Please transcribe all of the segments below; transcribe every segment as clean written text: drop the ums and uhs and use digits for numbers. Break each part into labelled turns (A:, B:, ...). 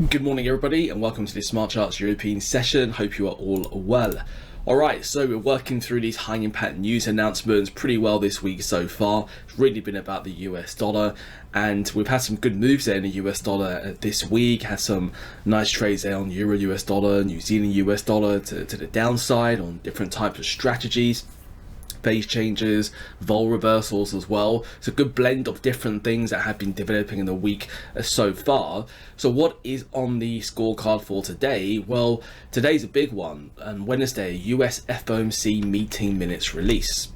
A: Good morning everybody and welcome to this SmartCharts European session. Hope you are all well. Alright, so we're working through these high impact news announcements pretty well this week so far. It's really been about the US dollar, and we've had some good moves there in the US dollar this week. Had some nice trades there on Euro US dollar, New Zealand US dollar to the downside on different types of strategies. Phase changes, vol reversals as well. It's a good blend of different things that have been developing in the week so far. So what is on the scorecard for today? Well, today's a big one. On Wednesday, US FOMC meeting minutes release.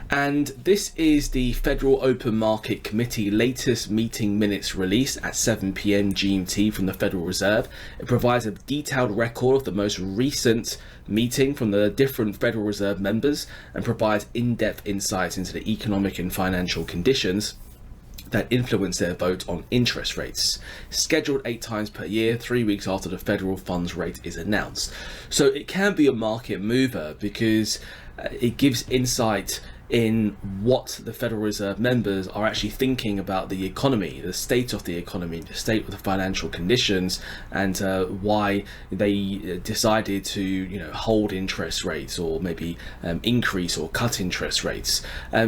A: And this is the Federal Open Market Committee latest meeting minutes release at 7 p.m. GMT from the Federal Reserve. It provides a detailed record of the most recent meeting from the different Federal Reserve members and provides in-depth insights into the economic and financial conditions that influence their vote on interest rates. Scheduled 8 times per year, 3 weeks after the federal funds rate is announced. So it can be a market mover because it gives insight in what the Federal Reserve members are actually thinking about the economy, the state of the economy, the state of the financial conditions, and why they decided to hold interest rates or maybe increase or cut interest rates.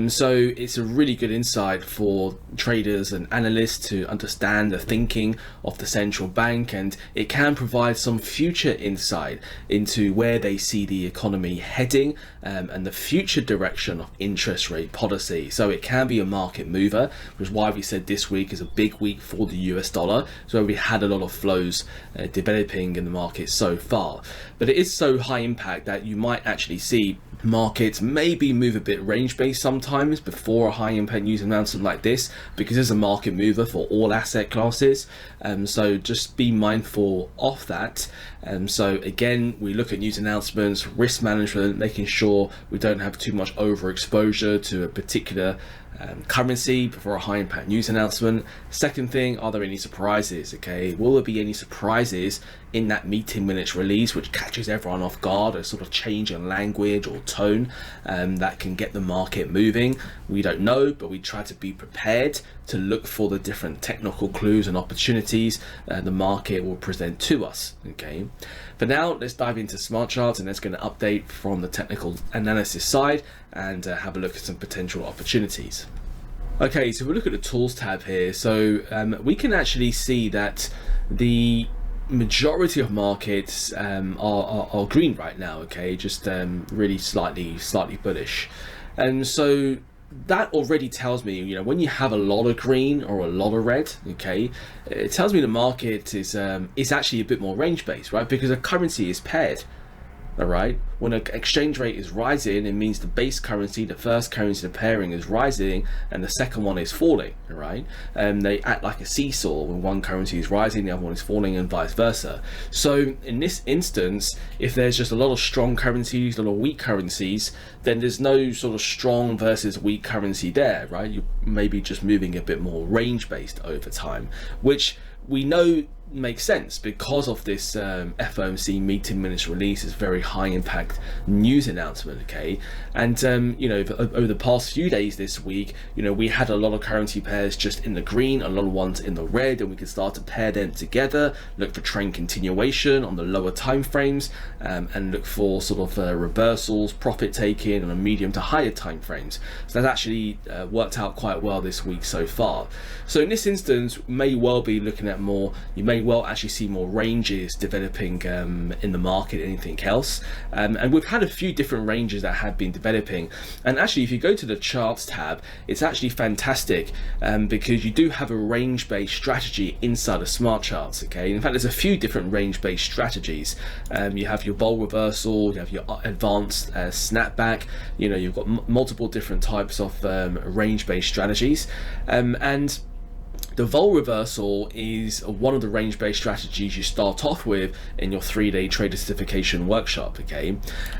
A: So it's a really good insight for traders and analysts to understand the thinking of the central bank, and it can provide some future insight into where they see the economy heading and the future direction of interest rate policy. So it can be a market mover, which is why we said this week is a big week for the US dollar. So we had a lot of flows developing in the market so far, but it is so high impact that you might actually see markets maybe move a bit range based sometimes before a high impact news announcement like this, because it's a market mover for all asset classes. So just be mindful of that. So again, we look at news announcements, risk management, making sure we don't have too much overexposure to a particular currency before a high impact news announcement. Second thing, are there any surprises? Okay, will there be any surprises in that meeting minutes release which catches everyone off guard, a sort of change in language or tone that can get the market moving? We don't know, but we try to be prepared to look for the different technical clues and opportunities the market will present to us. Okay, for now, let's dive into SmartCharts and let's get an update from the technical analysis side and have a look at some potential opportunities. Okay, so we look at the tools tab here. So we can actually see that the majority of markets are green right now. Okay, just really slightly bullish, and so that already tells me, when you have a lot of green or a lot of red, okay, it tells me the market is actually a bit more range based, right? Because a currency is paired. All right, when an exchange rate is rising, it means the base currency, the first currency the pairing, is rising and the second one is falling. All right, they act like a seesaw. When one currency is rising, the other one is falling, and vice versa. So in this instance, if there's just a lot of strong currencies, a lot of weak currencies, then there's no sort of strong versus weak currency there, right? You're maybe just moving a bit more range based over time, which we know makes sense because of this FOMC meeting minutes release. Is very high impact news announcement. Okay, and over the past few days this week, we had a lot of currency pairs just in the green, a lot of ones in the red, and we could start to pair them together, look for trend continuation on the lower time frames, and look for sort of reversals, profit taking on a medium to higher time frames. So that's actually worked out quite well this week so far. So in this instance, may well be looking at more, you may well actually see more ranges developing in the market, anything else, and we've had a few different ranges that have been developing. And actually, if you go to the charts tab, it's actually fantastic because you do have a range-based strategy inside of SmartCharts. Okay, in fact, there's a few different range-based strategies. You have your vol reversal, you have your advanced snapback. You've got multiple different types of range-based strategies, and the vol reversal is one of the range-based strategies you start off with in your 3-day trader certification workshop. Okay,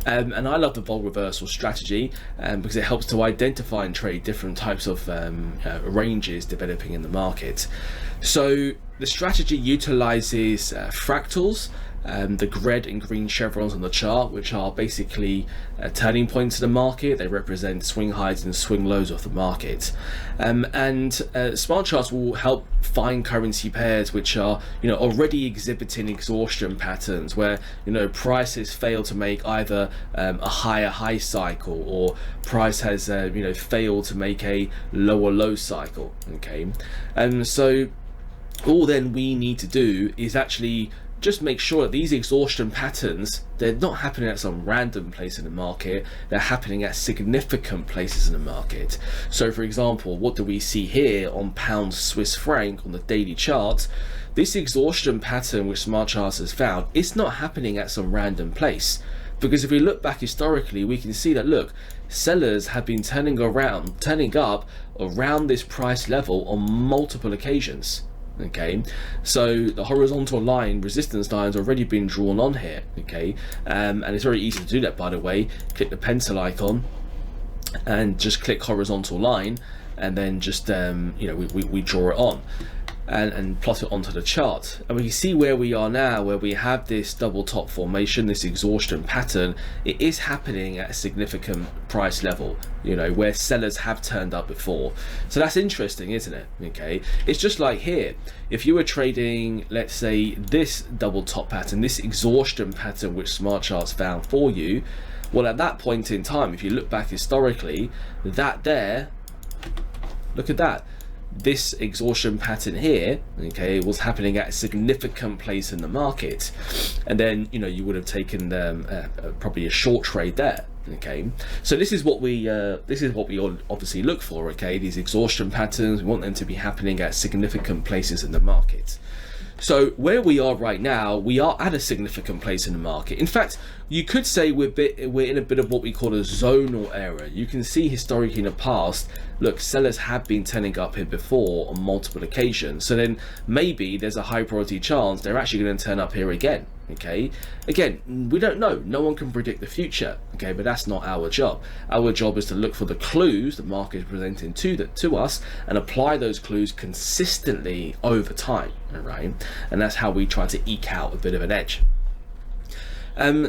A: and I love the vol reversal strategy because it helps to identify and trade different types of ranges developing in the market. So the strategy utilizes fractals the red and green chevrons on the chart, which are basically turning points in the market. They represent swing highs and swing lows of the market, and smart charts will help find currency pairs which are already exhibiting exhaustion patterns, where prices fail to make either a higher high cycle, or price has failed to make a lower low cycle. Okay, and so all then we need to do is actually just make sure that these exhaustion patterns, they're not happening at some random place in the market, they're happening at significant places in the market. So for example, what do we see here on pound Swiss franc on the daily chart? This exhaustion pattern which SmartCharts has found, it's not happening at some random place. Because if we look back historically, we can see that, look, sellers have been turning up around this price level on multiple occasions. Okay, so the horizontal line, resistance line's already been drawn on here. Okay, and it's very easy to do that, by the way. Click the pencil icon and just click horizontal line, and then just we draw it on and plot it onto the chart, and we can see where we are now, where we have this double top formation, this exhaustion pattern. It is happening at a significant price level, where sellers have turned up before. So that's interesting, isn't it? Okay, it's just like here, if you were trading, let's say, this double top pattern, this exhaustion pattern which SmartCharts found for you, well, at that point in time, if you look back historically, that there, look at that, this exhaustion pattern here, okay, was happening at a significant place in the market, and then you would have taken probably a short trade there. Okay, so this is what we obviously look for. Okay, these exhaustion patterns, we want them to be happening at significant places in the market. So where we are right now, we are at a significant place in the market. In fact, you could say we're in a bit of what we call a zonal area. You can see historically in the past, look, sellers have been turning up here before on multiple occasions. So then maybe there's a high probability chance they're actually going to turn up here again. Okay, again, we don't know, no one can predict the future. Okay, but that's not our job. Our job is to look for the clues the market is presenting to us and apply those clues consistently over time. All right, and that's how we try to eke out a bit of an edge.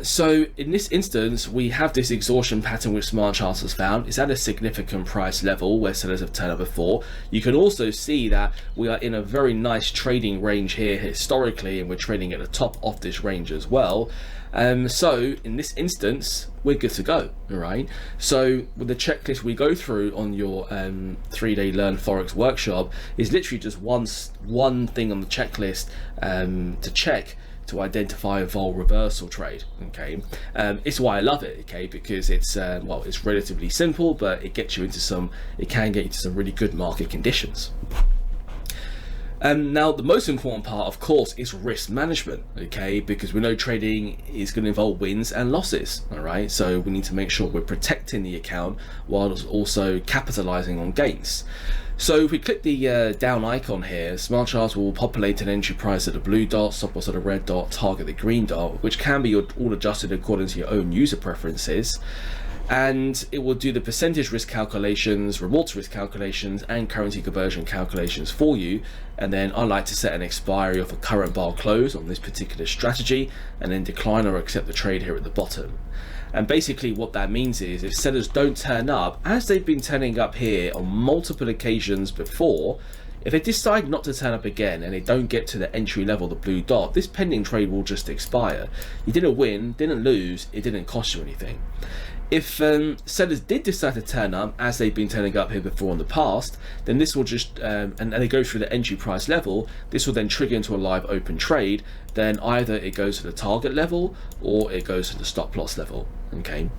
A: So in this instance, we have this exhaustion pattern which SmartCharts has found. It's at a significant price level where sellers have turned up before. You can also see that we are in a very nice trading range here historically, and we're trading at the top of this range as well. So in this instance, we're good to go. All right, so with the checklist we go through on your 3-day Learn Forex workshop is literally just one thing on the checklist to check to identify a vol reversal trade. Okay, it's why I love it. Okay, because it's it's relatively simple, but it can get you into some really good market conditions. Now the most important part, of course, is risk management. Okay, because we know trading is going to involve wins and losses. All right, so we need to make sure we're protecting the account while also capitalizing on gains. So if we click the down icon here, SmartCharts will populate an entry price at the blue dot, stop loss at the red dot, target the green dot, which can be all adjusted according to your own user preferences. And it will do the percentage risk calculations, rewards risk calculations, and currency conversion calculations for you. And then I like to set an expiry of a current bar close on this particular strategy, and then decline or accept the trade here at the bottom. And basically what that means is, if sellers don't turn up, as they've been turning up here on multiple occasions before, if they decide not to turn up again and they don't get to the entry level, the blue dot, this pending trade will just expire. You didn't win, didn't lose, it didn't cost you anything. If sellers did decide to turn up, as they've been turning up here before in the past, then this will just, and they go through the entry price level, this will then trigger into a live open trade. Then either it goes to the target level or it goes to the stop loss level. Okay,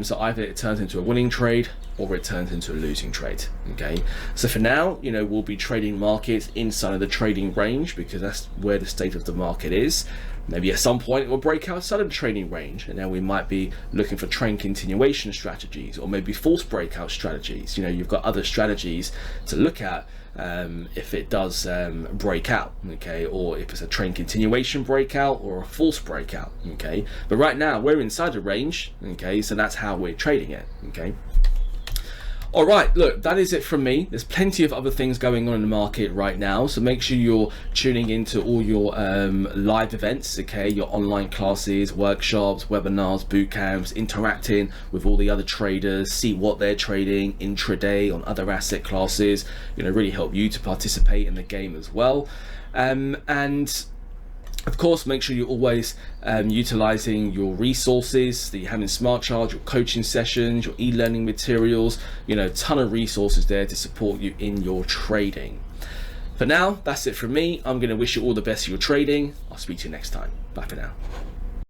A: so either it turns into a winning trade or it turns into a losing trade. Okay, so for now, we'll be trading markets inside of the trading range because that's where the state of the market is. Maybe at some point it will break outside of the trading range, and then we might be looking for trend continuation strategies, or maybe false breakout strategies. You've got other strategies to look at if it does break out, okay, or if it's a trend continuation breakout or a false breakout. Okay, but right now we're inside the range. Okay, so that's how we're trading it. Okay. All right, look, that is it from me. There's plenty of other things going on in the market right now, so make sure you're tuning into all your live events, okay, your online classes, workshops, webinars, boot camps, interacting with all the other traders, see what they're trading intraday on other asset classes, really help you to participate in the game as well. And of course, make sure you're always utilizing your resources that you have in SmartCharts, your coaching sessions, your e-learning materials, ton of resources there to support you in your trading. For now, that's it from me. I'm going to wish you all the best for your trading. I'll speak to you next time. Bye for now.